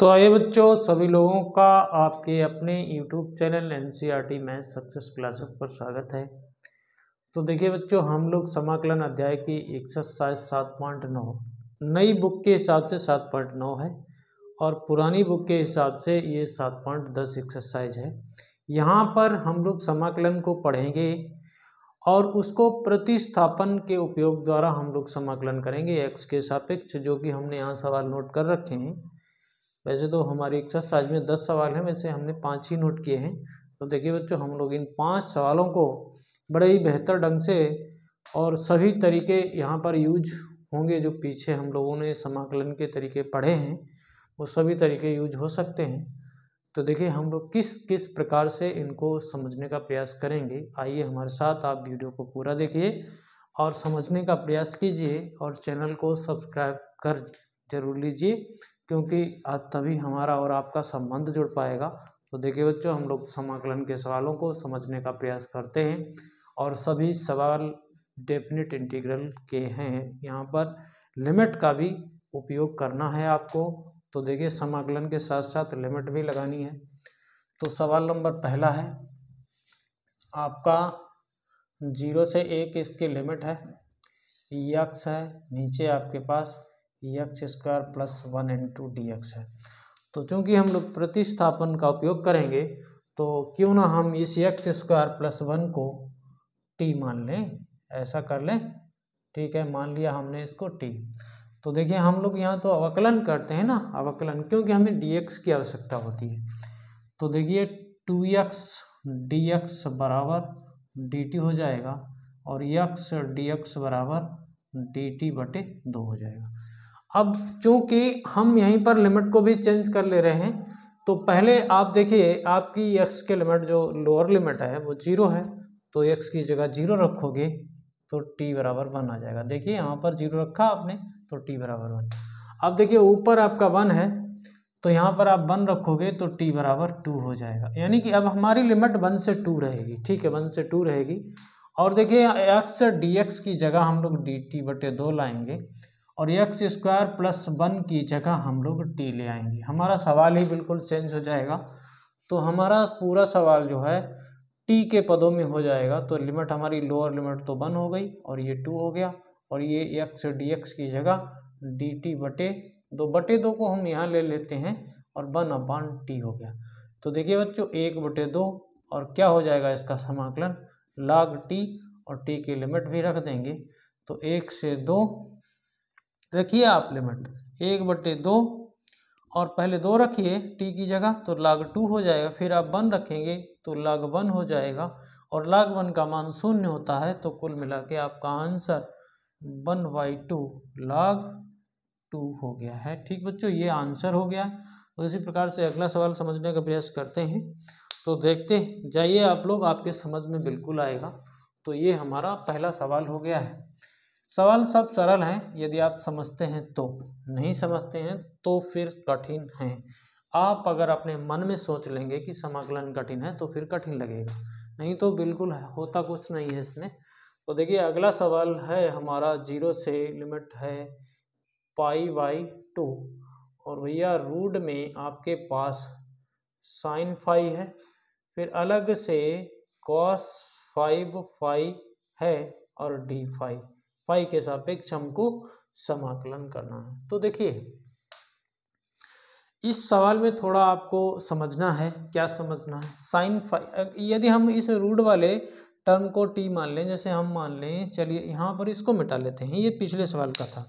तो आइए बच्चों, सभी लोगों का आपके अपने YouTube channel NCERT math success classes पर स्वागत है। तो देखिए बच्चों, हम लोग समाकलन अध्याय की एक्सरसाइज 7.9 नई बुक के हिसाब से 7.9 है और पुरानी बुक के हिसाब से ये 7.10 एक्सरसाइज है। यहाँ पर हम लोग समाकलन को पढ़ेंगे और उसको प्रतिस्थापन के उपयोग द्वारा हम लोग समाकलन करेंगे x के सापेक्ष, जो कि हमने यहाँ सवाल नोट कर रखे हैं। वैसे तो हमारी एक्सरसाइज में 10 सवाल हैं, वैसे हमने 5 ही नोट किए हैं। तो देखिए बच्चों, हम लोग इन 5 सवालों को बड़े ही बेहतर ढंग से और सभी तरीके यहाँ पर यूज होंगे। जो पीछे हम लोगों ने समाकलन के तरीके पढ़े हैं वो सभी तरीके यूज हो सकते हैं। तो देखिए हम लोग किस किस प्रकार से इनको समझने का प्रयास करेंगे। आइए हमारे साथ आप वीडियो को पूरा देखिए और समझने का प्रयास कीजिए और चैनल को सब्सक्राइब कर जरूर लीजिए, क्योंकि तभी हमारा और आपका संबंध जुड़ पाएगा। तो देखिए बच्चों, हम लोग समाकलन के सवालों को समझने का प्रयास करते हैं और सभी सवाल डेफिनेट इंटीग्रल के हैं। यहाँ पर लिमिट का भी उपयोग करना है आपको। तो देखिए समाकलन के साथ साथ लिमिट भी लगानी है। तो सवाल नंबर पहला है आपका 0 से 1 इसकी लिमिट है, x है, नीचे आपके पास x² + 1 × dx है। तो चूंकि हम लोग प्रतिस्थापन का उपयोग करेंगे तो क्यों ना हम इस x² + 1 को t मान लें, ऐसा कर लें। ठीक है, मान लिया हमने इसको t। तो देखिए हम लोग यहाँ तो अवकलन करते हैं ना, अवकलन, क्योंकि हमें dx की आवश्यकता होती है। तो देखिए 2x dx बराबर dt हो जाएगा और x dx बराबर dt/2 हो जाएगा। अब चूंकि हम यहीं पर लिमिट को भी चेंज कर ले रहे हैं, तो पहले आप देखिए आपकी x के लिमिट जो लोअर लिमिट है वो 0 है, तो x की जगह 0 रखोगे तो t बराबर 1 आ जाएगा। देखिए यहाँ पर 0 रखा आपने तो t बराबर 1। अब देखिए ऊपर आपका 1 है, तो यहाँ पर आप 1 रखोगे तो t बराबर 2 हो जाएगा। यानी कि अब हमारी लिमिट 1 से 2 रहेगी। ठीक है, 1 से 2 रहेगी। और देखिए x dx की जगह हम लोग dt/2 लाएंगे और x² + 1 की जगह हम लोग t ले आएंगे। हमारा सवाल ही बिल्कुल चेंज हो जाएगा। तो हमारा पूरा सवाल जो है t के पदों में हो जाएगा। तो लिमिट हमारी लोअर लिमिट तो 1 हो गई और ये 2 हो गया, और ये x dx की जगह dt/2 को हम यहाँ ले लेते हैं और 1/t हो गया। तो देखिए बच्चों 1/2 और क्या हो जाएगा इसका समाकलन log t, और t की लिमिट भी रख देंगे। तो 1 से 2 रखिए आप लिमिट 1/2 और पहले 2 रखिए t की जगह, तो log 2 हो जाएगा। फिर आप 1 रखेंगे तो log 1 हो जाएगा, और log 1 का मान 0 होता है। तो कुल मिला के आपका आंसर 1/2 log 2 हो गया है। ठीक बच्चों, ये आंसर हो गया। तो इसी प्रकार से अगला सवाल समझने का प्रयास करते हैं। तो देखते जाइए आप लोग, आपके समझ में बिल्कुल आएगा। तो ये हमारा पहला सवाल हो गया है। सवाल सब सरल हैं यदि आप समझते हैं तो, नहीं समझते हैं तो फिर कठिन हैं। आप अगर अपने मन में सोच लेंगे कि समाकलन कठिन है तो फिर कठिन लगेगा, नहीं तो बिल्कुल होता कुछ नहीं है इसमें। तो देखिए अगला सवाल है हमारा 0 से लिमिट है π/2, और भैया रूट में आपके पास sin phi है, फिर अलग से cos 5 है और d phi के सापेक्ष हमको समाकलन करना है। तो देखिए इस सवाल में थोड़ा आपको समझना है। क्या समझना है? sin phi, यदि हम इस रूट वाले टर्म को t मान लें, जैसे हम मान लें, चलिए यहाँ पर इसको मिटा लेते हैं, ये पिछले सवाल का था,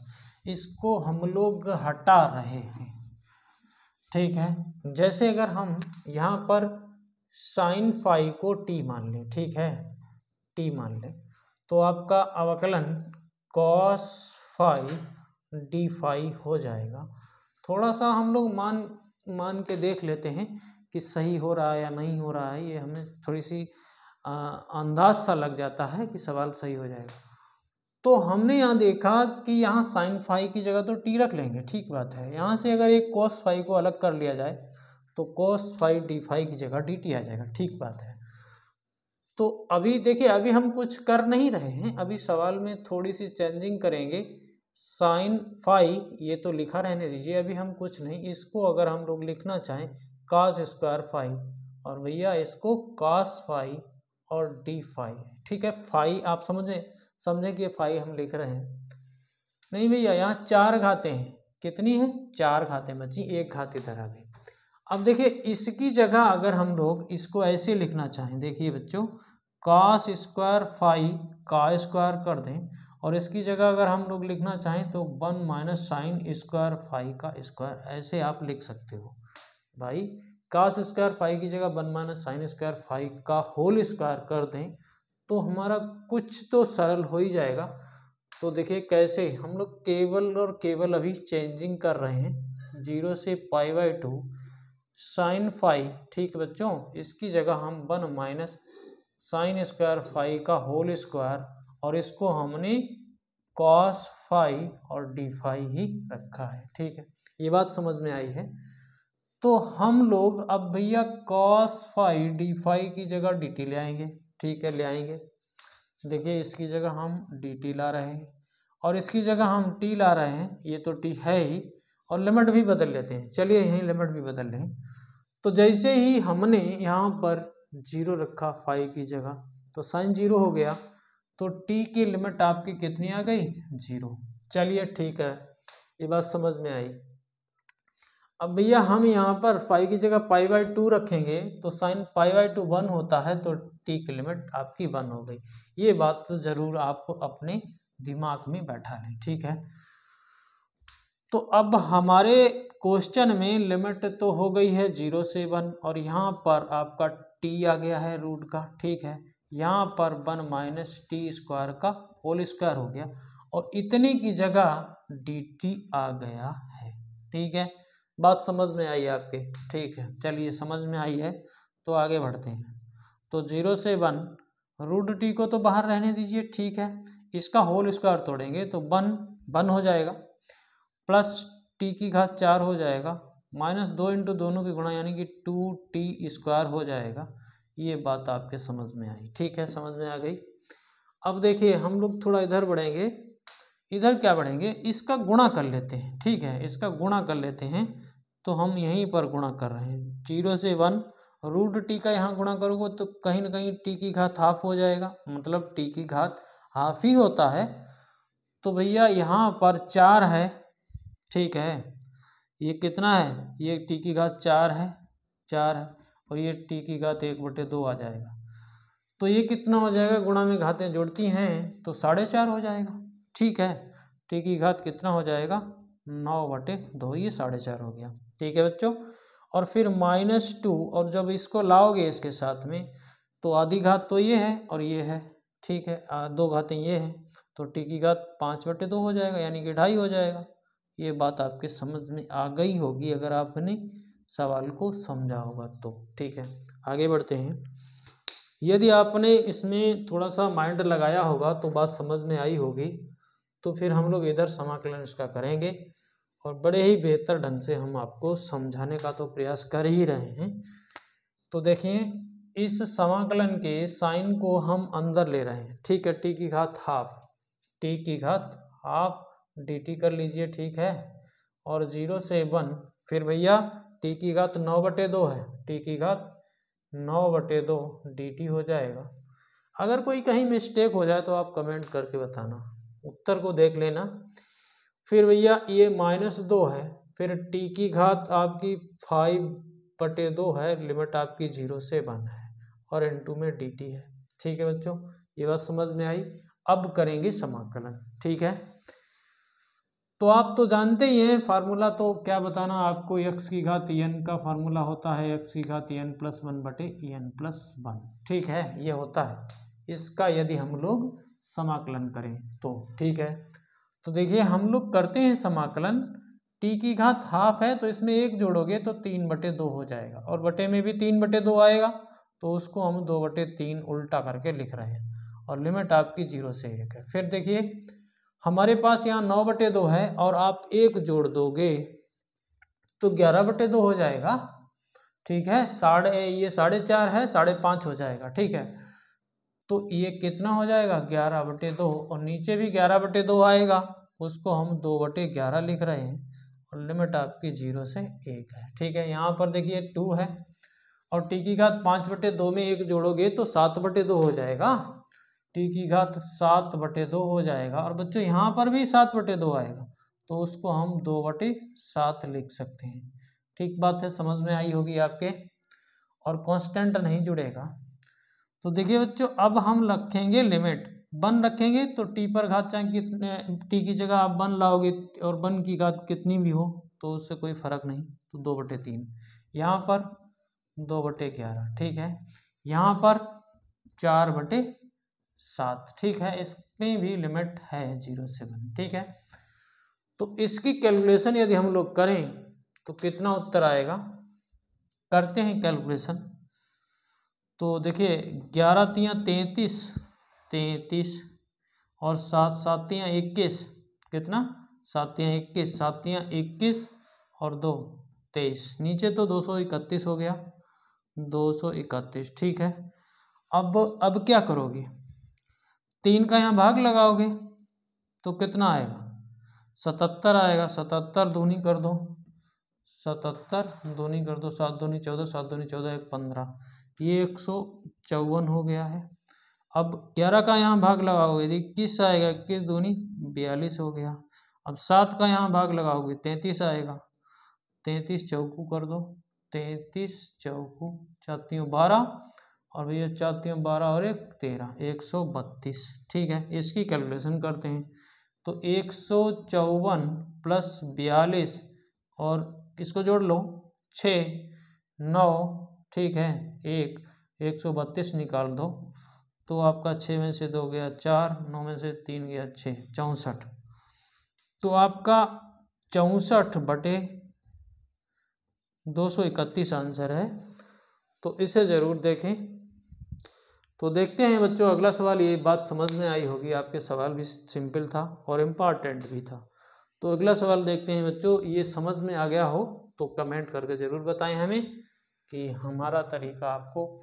इसको हम लोग हटा रहे हैं। ठीक है, जैसे अगर हम यहाँ पर sin phi को t मान लें, ठीक है, t मान लें, तो आपका अवकलन cos phi d phi हो जाएगा। थोड़ा सा हम लोग मान के देख लेते हैं कि सही हो रहा है या नहीं हो रहा है। ये हमें थोड़ी सी अंदाज सा लग जाता है कि सवाल सही हो जाएगा। तो हमने यहाँ देखा कि यहाँ sin phi की जगह तो t रख लेंगे, ठीक बात है। यहाँ से अगर एक cos phi को अलग कर लिया जाए तो cos phi d phi की जगह dt आ जाएगा, ठीक बात है। तो अभी देखिए, अभी हम कुछ कर नहीं रहे हैं, अभी सवाल में थोड़ी सी चेंजिंग करेंगे साइन फाई, ये तो लिखा रहने दीजिए, अभी हम कुछ नहीं, इसको अगर हम लोग लिखना चाहें कास स्क्वायर फाई, और भैया इसको कास फाई और डी फाई, ठीक है। फाई आप समझे कि फाई हम लिख रहे हैं, नहीं भैया यहाँ 4 घातें हैं, कितनी है 4 घातें बची, 1 घात इधर आ गई। अब देखिए इसकी जगह अगर हम लोग इसको ऐसे लिखना चाहें, देखिए बच्चों कास स्क्वायर फाई का स्क्वायर कर दें, और इसकी जगह अगर हम लोग लिखना चाहें तो 1 माइनस साइन स्क्वायर फाई का स्क्वायर, ऐसे आप लिख सकते हो भाई। कास स्क्वायर फाई की जगह 1 माइनस साइन स्क्वायर फाई का होल स्क्वायर कर दें तो हमारा कुछ तो सरल हो ही जाएगा। तो देखिए कैसे हम लोग केवल और केवल अभी चेंजिंग कर रहे हैं 0 से π/2 साइन फाई, ठीक बच्चों, इसकी जगह हम 1 माइनस साइन स्क्वायर फाई का होल स्क्वायर, और इसको हमने कॉस फाई और डी फाई ही रखा है, ठीक है। ये बात समझ में आई है। तो हम लोग अब भैया कॉस फाई डी फाई की जगह डी टी ले आएंगे, ठीक है, ले आएंगे। देखिए इसकी जगह हम डी टी ला रहे हैं और इसकी जगह हम टी ला रहे हैं, ये तो टी है ही, और लिमिट भी बदल लेते हैं, चलिए यहीं लिमिट भी बदल लें। तो जैसे ही हमने यहाँ पर 0 रखा फाई की जगह तो साइन 0 हो गया, तो टी की लिमिट आपकी कितनी आ गई 0। चलिए ठीक है, ये बात समझ में आई। अब भैया हम यहाँ पर फाई की जगह π/2 रखेंगे तो साइन π/2 1 होता है, तो टी की लिमिट आपकी 1 हो गई। ये बात तो ज़रूर आप अपने दिमाग में बैठा लें, ठीक है। तो अब हमारे क्वेश्चन में लिमिट तो हो गई है 0 से 1, और यहाँ पर आपका टी आ गया है रूट का, ठीक है। यहाँ पर 1 माइनस टी स्क्वायर का होल स्क्वायर हो गया, और इतने की जगह डी टी आ गया है, ठीक है। बात समझ में आई आपके, ठीक है। चलिए समझ में आई है तो आगे बढ़ते हैं। तो 0 से 1 रूट टी को तो बाहर रहने दीजिए, ठीक है। इसका होल स्क्वायर तोड़ेंगे तो 1 हो जाएगा, प्लस टी की घात 4 हो जाएगा, माइनस 2 इंटू दोनों की गुणा यानी कि 2t स्क्वायर हो जाएगा। ये बात आपके समझ में आई, ठीक है, समझ में आ गई। अब देखिए हम लोग थोड़ा इधर बढ़ेंगे, इधर क्या बढ़ेंगे, इसका गुणा कर लेते हैं, ठीक है, इसका गुणा कर लेते हैं। तो हम यहीं पर गुणा कर रहे हैं 0 से 1 रूट टी का यहाँ गुणा करोगे तो कहीं ना कहीं टी की घात हाफ हो जाएगा, मतलब टी की घात हाफ ही होता है। तो भैया यहाँ पर 4 है, ठीक है, ये कितना है, ये टी की घात 4 है, 4 है, और ये टी की घात 1/2 आ जाएगा। तो ये कितना हो जाएगा, गुणा में घातें जुड़ती हैं तो 4.5 हो जाएगा, ठीक है। टी की घात कितना हो जाएगा 9/2, ये 4.5 हो गया, ठीक है बच्चों। और फिर -2, और जब इसको लाओगे इसके साथ में तो आधी घात तो ये है और ये है, ठीक है, 2 घातें ये हैं, तो टी की घात 5/2 हो जाएगा, यानी कि 2.5 हो जाएगा। ये बात आपके समझ में आ गई होगी अगर आपने सवाल को समझा होगा तो, ठीक है। आगे बढ़ते हैं। यदि आपने इसमें थोड़ा सा माइंड लगाया होगा तो बात समझ में आई होगी, तो फिर हम लोग इधर समाकलन इसका करेंगे और बड़े ही बेहतर ढंग से हम आपको समझाने का तो प्रयास कर ही रहे हैं। तो देखिए इस समाकलन के साइन को हम अंदर ले रहे हैं, ठीक है, टी की घात हाफ, टी की घात हाफ डी टी कर लीजिए, ठीक है। और 0 से 1 फिर भैया टी की घात 9/2 है, टी की घात 9/2 डी टी हो जाएगा। अगर कोई कहीं मिस्टेक हो जाए तो आप कमेंट करके बताना, उत्तर को देख लेना। फिर भैया ये -2 है, फिर टी की घात आपकी 5/2 है, लिमिट आपकी 0 से 1 है, और इनटू में डी टी है, ठीक है बच्चों। ये बात समझ में आई। अब करेंगे समाकलन, ठीक है। तो आप तो जानते ही हैं फार्मूला, तो क्या बताना आपको, x की घात n का फार्मूला होता है x की घात n+1/n+1, ठीक है, ये होता है इसका यदि हम लोग समाकलन करें तो, ठीक है। तो देखिए हम लोग करते हैं समाकलन, t की घात हाफ है तो इसमें 1 जोड़ोगे तो 3/2 हो जाएगा, और बटे में भी 3/2 आएगा, तो उसको हम 2/3 उल्टा करके लिख रहे हैं, और लिमिट आपकी 0 से 1 है। फिर देखिए हमारे पास यहाँ 9/2 है, और आप 1 जोड़ दोगे तो 11/2 हो जाएगा, ठीक है। ये 4.5 है, 5.5 हो जाएगा, ठीक है। तो ये कितना हो जाएगा 11/2, और नीचे भी 11/2 आएगा, उसको हम 2/11 लिख रहे हैं और लिमिट आपकी 0 से 1 है। ठीक है, यहाँ पर देखिए 2 है और टी की घात 5/2 में 1 जोड़ोगे तो 7/2 हो जाएगा। टी की घात 7/2 हो जाएगा और बच्चों यहाँ पर भी 7/2 आएगा तो उसको हम 2/7 लिख सकते हैं। ठीक बात है, समझ में आई होगी आपके। और कांस्टेंट नहीं जुड़ेगा तो देखिए बच्चों अब हम रखेंगे लिमिट 1 रखेंगे तो टी पर घात चाहे कितने, टी की जगह आप 1 लाओगे और 1 की घात कितनी भी हो तो उससे कोई फर्क नहीं, तो 2/3 यहाँ पर 2/11। ठीक है, यहाँ पर 4/7। ठीक है, इसमें भी लिमिट है 0 से 1। ठीक है, तो इसकी कैलकुलेशन यदि हम लोग करें तो कितना उत्तर आएगा, करते हैं कैलकुलेशन। तो देखिए 11 तियाँ 33 और 7 7 तियाँ 21, कितना 7 तियाँ 21, 7 तियाँ 21 और 2 23, नीचे तो 231 हो गया, 231। ठीक है, अब क्या करोगे, 3 का यहाँ भाग लगाओगे तो कितना आएगा, 77 आएगा। 77 दूनी कर दो, 77 दूनी कर दो, 7 दूनी 14, 7 दूनी 14, 1 15, ये 154 हो गया है। अब 11 का यहाँ भाग लगाओगे 21 आएगा, 21 दूनी 42 हो गया। अब 7 का यहाँ भाग लगाओगे 33 आएगा, 33 चौकू कर दो, 33 चौकू 4 12 और भैया 4 12 और 1 13, 132। ठीक है, इसकी कैलकुलेशन करते हैं तो 154 प्लस 42 और इसको जोड़ लो 6 9। ठीक है, 132 निकाल दो तो आपका 6 में से 2 गया 4, 9 में से 3 गया 6, 64। तो आपका 64/231 आंसर है। तो इसे ज़रूर देखें। तो देखते हैं बच्चों अगला सवाल, ये बात समझ में आई होगी, आपके सवाल भी सिंपल था और इम्पॉर्टेंट भी था। तो अगला सवाल देखते हैं बच्चों, ये समझ में आ गया हो तो कमेंट करके ज़रूर बताएं हमें कि हमारा तरीका आपको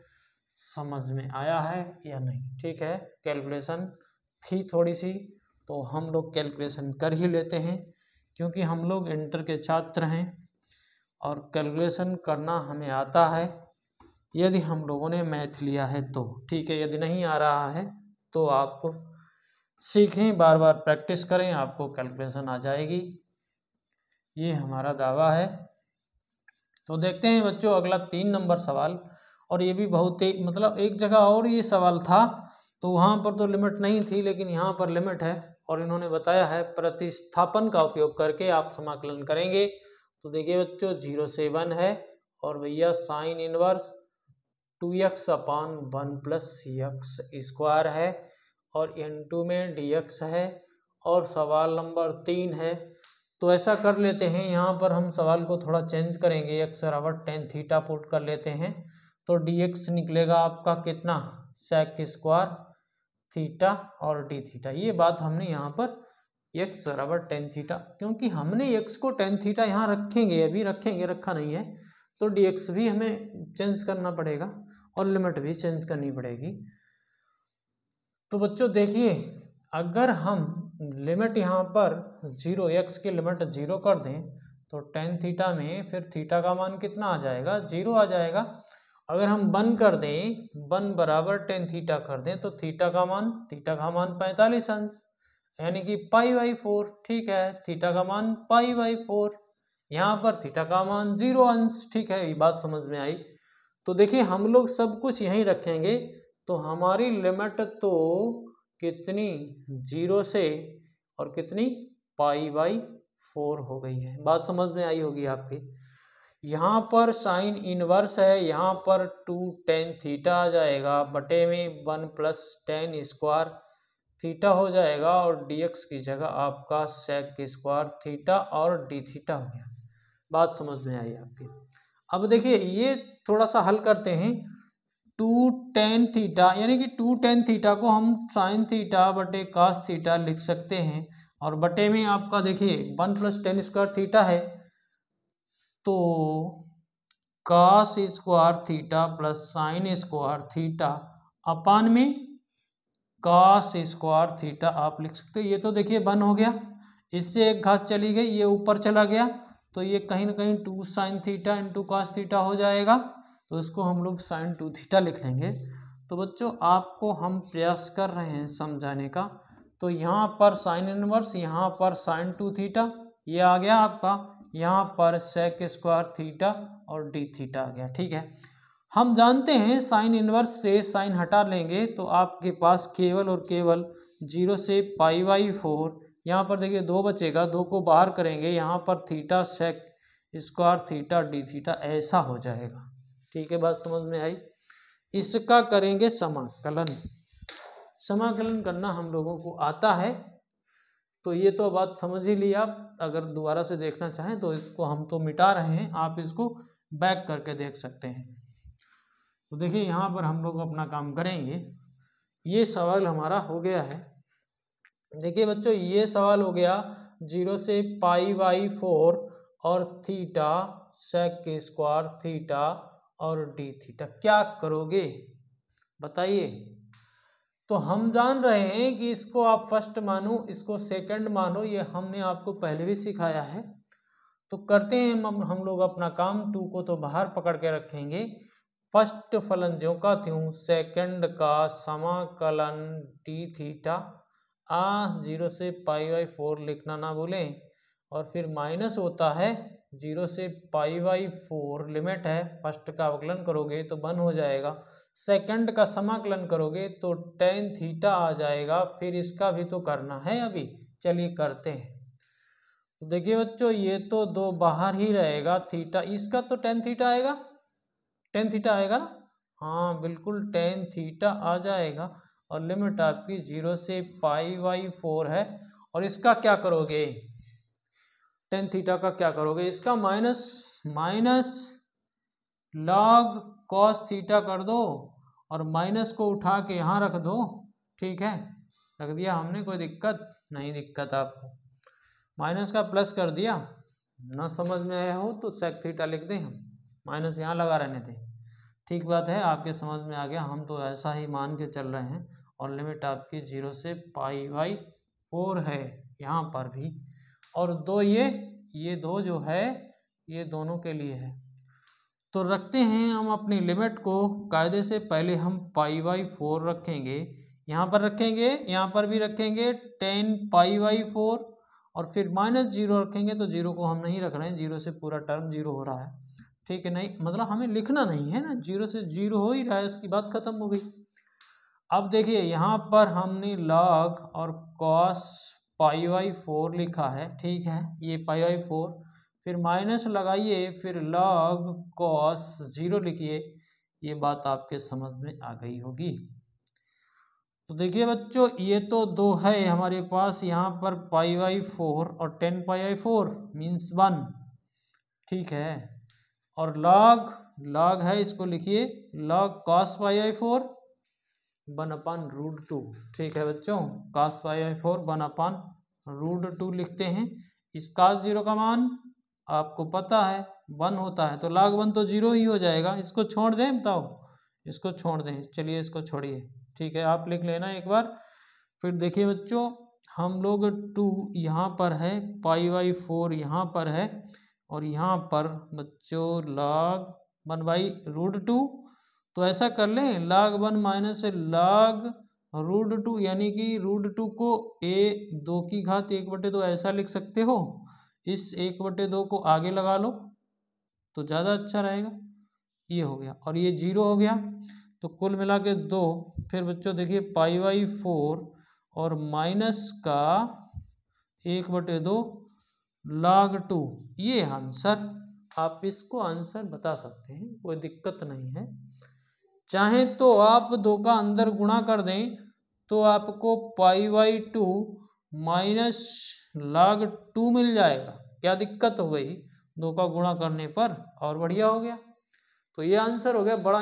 समझ में आया है या नहीं। ठीक है, कैलकुलेशन थी थोड़ी सी तो हम लोग कैलकुलेशन कर ही लेते हैं क्योंकि हम लोग इंटर के छात्र हैं और कैलकुलेशन करना हमें आता है यदि हम लोगों ने मैथ लिया है तो। ठीक है, यदि नहीं आ रहा है तो आप सीखें, बार बार प्रैक्टिस करें, आपको कैलकुलेशन आ जाएगी, ये हमारा दावा है। तो देखते हैं बच्चों अगला 3 नंबर सवाल, और ये भी बहुत ही मतलब एक जगह और ये सवाल था तो वहाँ पर तो लिमिट नहीं थी लेकिन यहाँ पर लिमिट है और इन्होंने बताया है प्रतिस्थापन का उपयोग करके आप समाकलन करेंगे। तो देखिए बच्चों 0 से 1 है और भैया साइन इनवर्स 2x/1 + x² है और n2 में dx है और सवाल नंबर 3 है। तो ऐसा कर लेते हैं, यहाँ पर हम सवाल को थोड़ा चेंज करेंगे, x = tan थीटा पुट कर लेते हैं तो dx निकलेगा आपका कितना, sec² थीटा और d थीटा। ये बात हमने यहाँ पर x = tan थीटा, क्योंकि हमने x को tan थीटा यहाँ रखेंगे, अभी रखेंगे, रखा नहीं है, तो dx भी हमें चेंज करना पड़ेगा और लिमिट भी चेंज करनी पड़ेगी। तो बच्चों देखिए अगर हम लिमिट यहाँ पर 0, x की लिमिट 0 कर दें तो tan थीटा में फिर थीटा का मान कितना आ जाएगा, 0 आ जाएगा। अगर हम 1 कर दें, 1 = tan थीटा कर दें तो थीटा का मान 45 अंश यानी कि π/4। ठीक है, थीटा का मान π/4, यहाँ पर थीटा का मान 0 अंश। ठीक है, ये बात समझ में आई। तो देखिए हम लोग सब कुछ यहीं रखेंगे तो हमारी लिमिट तो कितनी 0 से और कितनी π/4 हो गई है। बात समझ में आई होगी आपकी। यहाँ पर साइन इनवर्स है, यहाँ पर 2 tan थीटा आ जाएगा, बटे में 1 + tan² थीटा हो जाएगा और dx की जगह आपका sec² थीटा और d थीटा हो गया। बात समझ में आई आपकी। अब देखिए ये थोड़ा सा हल करते हैं, 2 tan थीटा यानी कि 2 tan थीटा को हम sin थीटा बटे cos थीटा लिख सकते हैं और बटे में आपका देखिए 1 + tan² थीटा है तो cos² theta + sin² theta upon में cos² थीटा आप लिख सकते हो। ये तो देखिए 1 हो गया, इससे एक घात चली गई, ये ऊपर चला गया, तो ये कहीं ना कहीं 2 sin theta into cos theta हो जाएगा, तो इसको हम लोग sin 2 थीटा लिख लेंगे। तो बच्चों आपको हम प्रयास कर रहे हैं समझाने का। तो यहाँ पर साइन इनवर्स, यहाँ पर sin 2 थीटा, ये आ गया आपका, यहाँ पर sec स्क्वायर थीटा और d थीटा आ गया। ठीक है, हम जानते हैं साइन इनवर्स से साइन हटा लेंगे तो आपके पास केवल और केवल 0 से π/4, यहाँ पर देखिए 2 बचेगा, 2 को बाहर करेंगे, यहाँ पर theta sec square theta d theta ऐसा हो जाएगा। ठीक है, बात समझ में आई। इसका करेंगे समाकलन। समाकलन करना हम लोगों को आता है, तो ये तो बात समझ ही ली आप। अगर दोबारा से देखना चाहें तो इसको हम तो मिटा रहे हैं, आप इसको बैक करके देख सकते हैं। तो देखिए यहाँ पर हम लोग अपना काम करेंगे। ये सवाल हमारा हो गया है। देखिए बच्चों ये सवाल हो गया 0 से π/4 और थीटा sec स्क्वायर थीटा और d थीटा, क्या करोगे बताइए। तो हम जान रहे हैं कि इसको आप फर्स्ट मानो, इसको सेकंड मानो, ये हमने आपको पहले भी सिखाया है। तो करते हैं हम लोग अपना काम। 2 को तो बाहर पकड़ के रखेंगे, फर्स्ट फलन ज्यों का त्यों, सेकंड का समाकलन d थीटा 0 से π/4 लिखना ना भूलें, और फिर माइनस होता है 0 से π/4 लिमिट है, फर्स्ट का अवकलन करोगे तो 1 हो जाएगा, सेकंड का समाकलन करोगे तो tan थीटा आ जाएगा, फिर इसका भी तो करना है अभी, चलिए करते हैं। तो देखिए बच्चों ये तो 2 बाहर ही रहेगा, थीटा इसका तो tan थीटा आएगा, tan थीटा आएगा ना, हाँ बिल्कुल tan थीटा आ जाएगा, और लिमिट आपकी 0 से π/4 है। और इसका क्या करोगे, tan थीटा का क्या करोगे, इसका माइनस log cos थीटा कर दो, और माइनस को उठा के यहाँ रख दो। ठीक है, रख दिया हमने, कोई दिक्कत नहीं, दिक्कत आपको, माइनस का प्लस कर दिया। ना समझ में आया हो तो sec थीटा लिख दें हम, माइनस यहाँ लगा रहने दें। ठीक बात है, आपके समझ में आ गया, हम तो ऐसा ही मान के चल रहे हैं। और लिमिट आपकी 0 से π/4 है यहाँ पर भी, और 2 ये 2 जो है ये दोनों के लिए है। तो रखते हैं हम अपनी लिमिट को कायदे से, पहले हम π/4 रखेंगे, यहाँ पर रखेंगे, यहाँ पर भी रखेंगे tan π/4, और फिर -0 रखेंगे। तो 0 को हम नहीं रख रहे हैं, 0 से पूरा टर्म 0 हो रहा है। ठीक है, नहीं मतलब हमें लिखना नहीं है ना, 0 से 0 हो ही रहा है, उसकी बात खत्म हो गई। अब देखिए यहाँ पर हमने log और cos π/4 लिखा है। ठीक है, ये π/4, फिर माइनस लगाइए, फिर log cos 0 लिखिए, ये बात आपके समझ में आ गई होगी। तो देखिए बच्चों ये तो 2 है हमारे पास, यहाँ पर π/4 और tan π/4 मीन्स 1। ठीक है, और log है, इसको लिखिए log cos π/4 1/√2। ठीक है बच्चों, cos π/4 1/√2 लिखते हैं। इस cos 0 का मान आपको पता है 1 होता है, तो log 1 तो 0 ही हो जाएगा। इसको छोड़ दें, बताओ इसको छोड़ दें, चलिए इसको छोड़िए। ठीक है, आप लिख लेना एक बार। फिर देखिए बच्चों हम लोग 2 यहाँ पर है, π/4 यहाँ पर है, और यहाँ पर बच्चों log 1/√2। तो ऐसा कर लें, log 1 माइनस log√2, यानी कि √2 को 2 की घात 1/2 ऐसा लिख सकते हो। इस 1/2 को आगे लगा लो तो ज़्यादा अच्छा रहेगा। ये हो गया, और ये 0 हो गया, तो कुल मिला के 2। फिर बच्चों देखिए π/4 और माइनस का 1/2 log 2, ये आंसर, आप इसको आंसर बता सकते हैं, कोई दिक्कत नहीं है। चाहे तो आप 2 का अंदर गुणा कर दें तो आपको π/2 माइनस log 2 मिल जाएगा, क्या दिक्कत हो गई 2 का गुणा करने पर, और बढ़िया हो गया। तो ये आंसर हो गया, बड़ा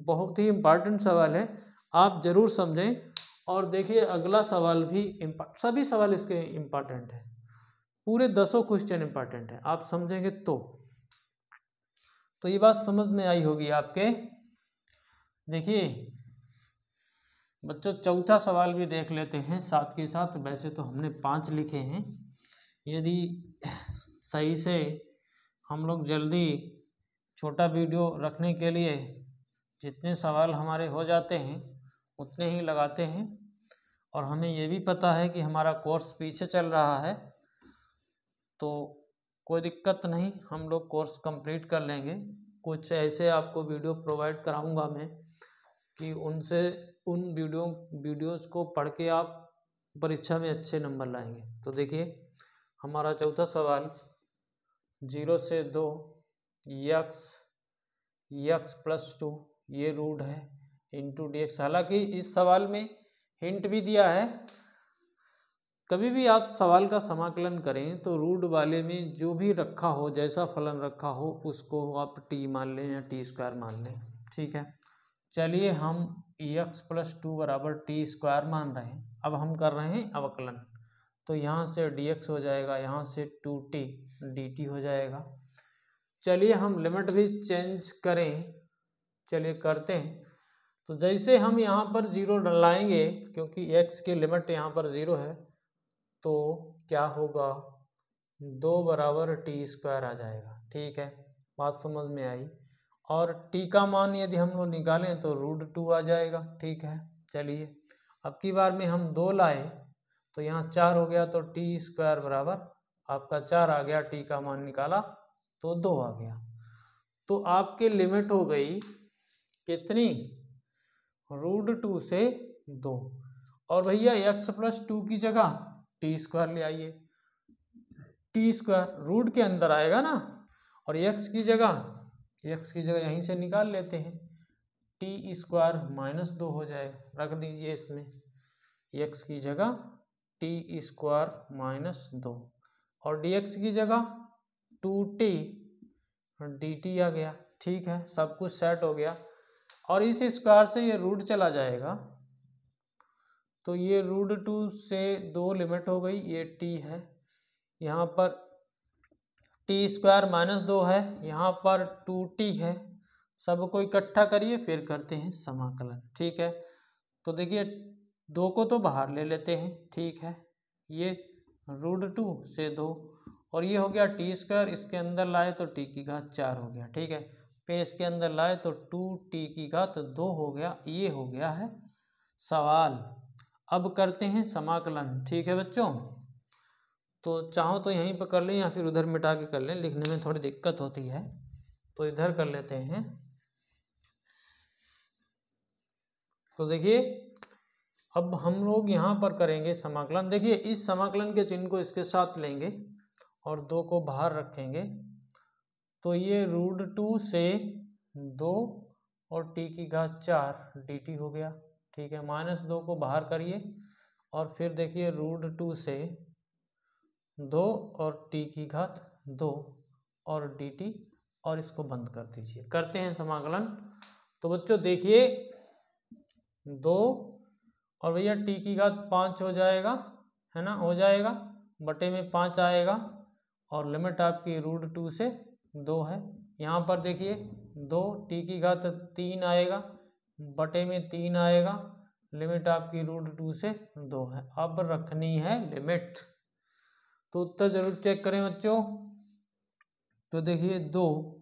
बहुत ही इम्पॉर्टेंट सवाल है, आप ज़रूर समझें। और देखिए अगला सवाल भी सभी सवाल इसके इम्पॉर्टेंट है, पूरे 10 क्वेश्चन इम्पॉर्टेंट है, आप समझेंगे तो ये बात समझ में आई होगी आपके। देखिए बच्चों चौथा सवाल भी देख लेते हैं साथ के साथ, वैसे तो हमने 5 लिखे हैं, यदि सही से हम लोग जल्दी छोटा वीडियो रखने के लिए जितने सवाल हमारे हो जाते हैं उतने ही लगाते हैं, और हमें ये भी पता है कि हमारा कोर्स पीछे चल रहा है, तो कोई दिक्कत नहीं, हम लोग कोर्स कंप्लीट कर लेंगे। कुछ ऐसे आपको वीडियो प्रोवाइड कराऊंगा मैं कि उनसे उन वीडियोस को पढ़ के आप परीक्षा में अच्छे नंबर लाएंगे। तो देखिए हमारा चौथा सवाल 0 से 2 यक्स प्लस 2 ये रूट है इंटू डी एक्स। हालांकि इस सवाल में हिंट भी दिया है, कभी भी आप सवाल का समाकलन करें तो रूट वाले में जो भी रखा हो, जैसा फलन रखा हो, उसको आप टी मान लें या टी स्क्वायर मान लें, ठीक है। चलिए हम एक्स प्लस 2 बराबर टी स्क्वायर मान रहे हैं। अब हम कर रहे हैं अवकलन, तो यहाँ से डी एक्स हो जाएगा, यहाँ से 2t dt हो जाएगा। चलिए हम लिमिट भी चेंज करें, चलिए करते हैं। तो जैसे हम यहाँ पर 0 डलाएंगे, क्योंकि x की लिमिट यहाँ पर 0 है, तो क्या होगा 2 बराबर टी स्क्वायर आ जाएगा, ठीक है, बात समझ में आई। और t का मान यदि हम लोग निकालें तो √2 आ जाएगा, ठीक है। चलिए अब की बार में हम 2 लाए तो यहाँ 4 हो गया, तो टी स्क्वायर बराबर आपका 4 आ गया, t का मान निकाला तो 2 आ गया। तो आपकी लिमिट हो गई कितनी, √2 से 2। और भैया x प्लस 2 की जगह टी स्क्वायर ले आइए, टी स्क्वायर रूट के अंदर आएगा ना, और x की जगह यहीं से निकाल लेते हैं, टी स्क्वायर -2 हो जाएगा, रख दीजिए इसमें x की जगह टी स्क्वायर -2 और dx की जगह 2t dt आ गया, ठीक है, सब कुछ सेट हो गया। और इस स्क्वायर से ये रूट चला जाएगा, तो ये √2 से 2 लिमिट हो गई, ये t है, यहाँ पर टी स्क्वायर -2 है, यहाँ पर 2t है, सबको इकट्ठा करिए फिर करते हैं समाकलन, ठीक है। तो देखिए 2 को तो बाहर ले लेते हैं, ठीक है, ये √2 से 2 और ये हो गया टी स्क्वायर, इसके अंदर लाए तो t की घात 4 हो गया, ठीक है, फिर इसके अंदर लाए तो 2t की घात 2 हो गया। ये हो गया है सवाल। अब करते हैं समाकलन, ठीक है बच्चों। तो चाहो तो यहीं पर कर लें या फिर उधर मिटा के कर लें, लिखने में थोड़ी दिक्कत होती है, तो इधर कर लेते हैं। तो देखिए अब हम लोग यहाँ पर करेंगे समाकलन। देखिए इस समाकलन के चिन्ह को इसके साथ लेंगे और 2 को बाहर रखेंगे, तो ये √2 से 2 और t की घात 4 dt हो गया, ठीक है, -2 को बाहर करिए और फिर देखिए √2 से 2 और t की घात 2 और dt, और इसको बंद कर दीजिए। करते हैं समाकलन। तो बच्चों देखिए 2 और भैया t की घात 5 हो जाएगा, है ना, हो जाएगा, बटे में 5 आएगा और लिमिट आपकी √2 से 2 है। यहाँ पर देखिए 2 t की घात 3 आएगा, बटे में 3 आएगा, लिमिट आपकी √2 से 2 है। अब रखनी है लिमिट, तो उत्तर जरूर चेक करें बच्चों। तो देखिए 2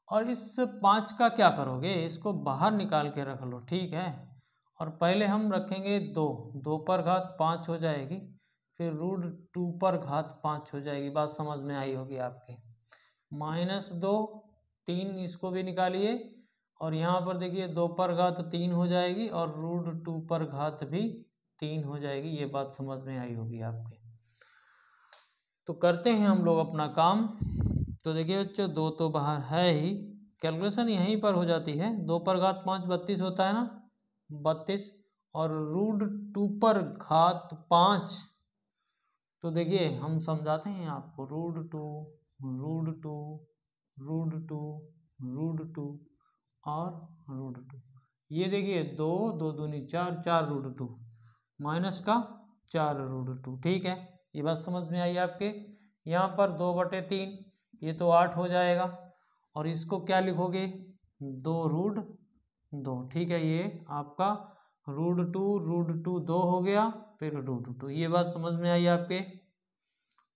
और इस 5 का क्या करोगे, इसको बाहर निकाल के रख लो, ठीक है, और पहले हम रखेंगे 2 पर घात 5 हो जाएगी, फिर √2 पर घात 5 हो जाएगी, बात समझ में आई होगी आपके। -2 3 इसको भी निकालिए और यहाँ पर देखिए 2 पर घात 3 हो जाएगी और √2 पर घात भी 3 हो जाएगी, ये बात समझ में आई होगी आपके। तो करते हैं हम लोग अपना काम। तो देखिए बच्चों 2 तो बाहर है ही, कैलकुलेशन यहीं पर हो जाती है। 2 पर घात 5 32 होता है ना, 32 और √2 पर घात 5, तो देखिए हम समझाते हैं आपको, √2 और √2, ये देखिए 2 2 दूनी 4 4 √2 माइनस का 4 √2, ठीक है, ये बात समझ में आई आपके। यहाँ पर 2/3 ये तो 8 हो जाएगा और इसको क्या लिखोगे 2√2, ठीक है, ये आपका √2 2 हो गया, फिर √2, ये बात समझ में आई आपके।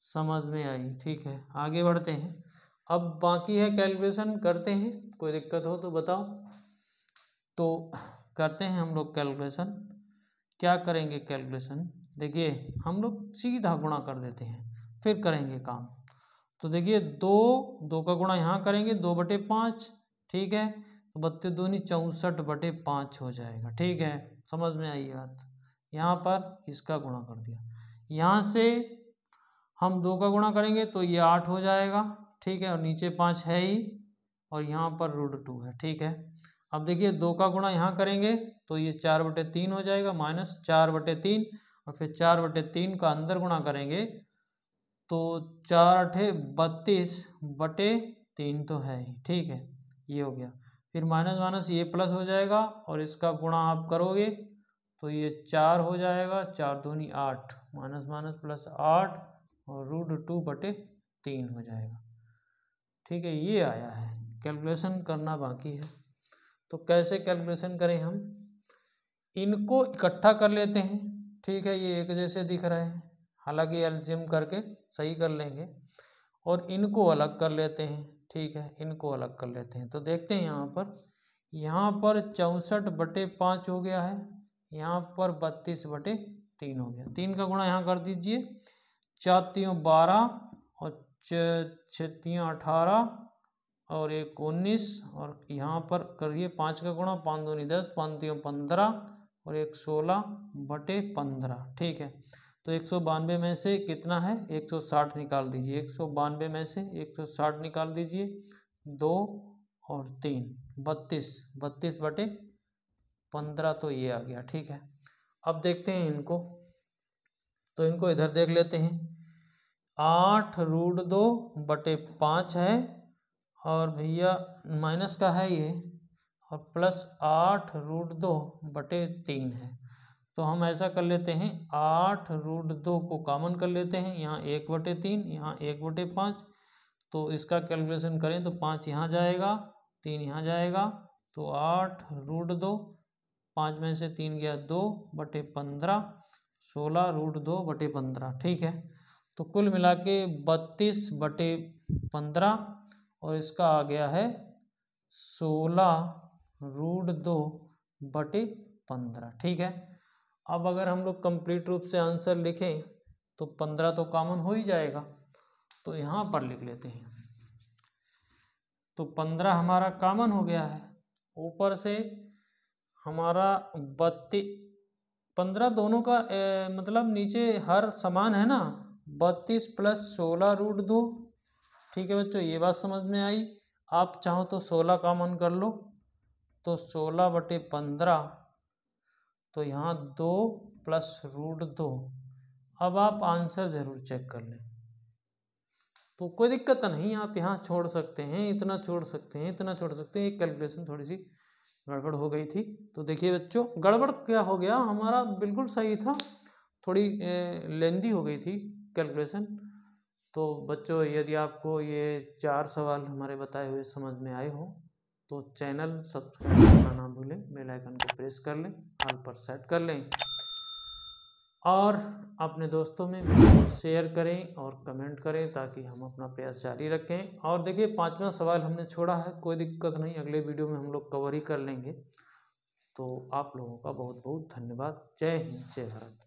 समझ में आई। ठीक है, आगे बढ़ते हैं। अब बाकी है कैलकुलेशन, करते हैं, कोई दिक्कत हो तो बताओ। तो करते हैं हम लोग कैलकुलेशन। क्या करेंगे कैलकुलेशन, देखिए हम लोग सीधा गुणा कर देते हैं फिर करेंगे काम। तो देखिए 2 का गुणा यहाँ करेंगे 2/5, ठीक है, तो 32 दूनी 64/5 हो जाएगा। ठीक है, समझ में आई बात। यहाँ पर इसका गुणा कर दिया, यहाँ से हम 2 का गुणा करेंगे तो ये 8 हो जाएगा। ठीक है, और नीचे 5 है ही, और यहाँ पर √2 है। ठीक है, अब देखिए 2 का गुणा यहाँ करेंगे तो ये 4/3 हो जाएगा, -4/3, और फिर 4/3 का अंदर गुणा करेंगे तो 4×8 = 32/3 तो है ही। ठीक है, ये हो गया, फिर माइनस माइनस ये प्लस हो जाएगा, और इसका गुणा आप करोगे तो ये 4 हो जाएगा, 4 दूनी 8, माइनस माइनस प्लस 8, और √2/3 हो जाएगा। ठीक है, ये आया है। कैलकुलेशन करना बाकी है, तो कैसे कैलकुलेशन करें हम, इनको इकट्ठा कर लेते हैं। ठीक है, ये एक जैसे दिख रहे हैं, हालांकि एलसीएम करके सही कर लेंगे, और इनको अलग कर लेते हैं। ठीक है, इनको अलग कर लेते हैं, तो देखते हैं यहाँ पर 64/5 हो गया है, यहाँ पर 32/3 हो गया। 3 का गुणा यहाँ कर दीजिए, 4×3 = 12, और 6×3 = 18, और 1 19, और यहाँ पर करिए 5 का गुणा, 5 दूनी 10, 5 3 15, और 1 16/15। ठीक है, तो 192 में से कितना है, 160 निकाल दीजिए। 192 में से 160 निकाल दीजिए, 2 और 3 32/15, तो ये आ गया। ठीक है, अब देखते हैं इनको, तो इनको इधर देख लेते हैं। 8√2/5 है, और भैया माइनस का है ये, और प्लस 8√2/3 है। तो हम ऐसा कर लेते हैं, 8√2 को कॉमन कर लेते हैं, यहाँ 1/3, यहाँ 1/5, तो इसका कैलकुलेशन करें तो 5 यहाँ जाएगा, 3 यहाँ जाएगा, तो 8√2, 5 में से 3 गया 2/15, 16√2/15। ठीक है, तो कुल मिला के 32/15, और इसका आ गया है 16√2/15। ठीक है, अब अगर हम लोग कंप्लीट रूप से आंसर लिखें तो 15 तो कॉमन हो ही जाएगा, तो यहाँ पर लिख लेते हैं। तो 15 हमारा कॉमन हो गया है, ऊपर से हमारा 15 दोनों का मतलब नीचे हर समान है ना, 32 + 16√2। ठीक है बच्चों, ये बात समझ में आई। आप चाहो तो 16 कॉमन कर लो, तो 16/15, तो यहाँ 2 + √2। अब आप आंसर ज़रूर चेक कर लें, तो कोई दिक्कत नहीं, आप यहाँ छोड़ सकते हैं, इतना छोड़ सकते हैं, इतना छोड़ सकते हैं। एक कैलकुलेशन थोड़ी सी गड़बड़ हो गई थी, तो देखिए बच्चों गड़बड़ क्या हो गया, हमारा बिल्कुल सही था, थोड़ी लेंदी हो गई थी कैलकुलेशन। तो बच्चों यदि आपको ये 4 सवाल हमारे बताए हुए समझ में आए हो तो चैनल सब्सक्राइब करना ना भूलें, बेल आइकन को प्रेस कर लें, ऑल पर सेट कर लें, और अपने दोस्तों में वीडियो को शेयर करें और कमेंट करें, ताकि हम अपना प्रयास जारी रखें। और देखिए 5वां सवाल हमने छोड़ा है, कोई दिक्कत नहीं, अगले वीडियो में हम लोग कवर ही कर लेंगे। तो आप लोगों का बहुत बहुत धन्यवाद। जय हिंद, जय भारत।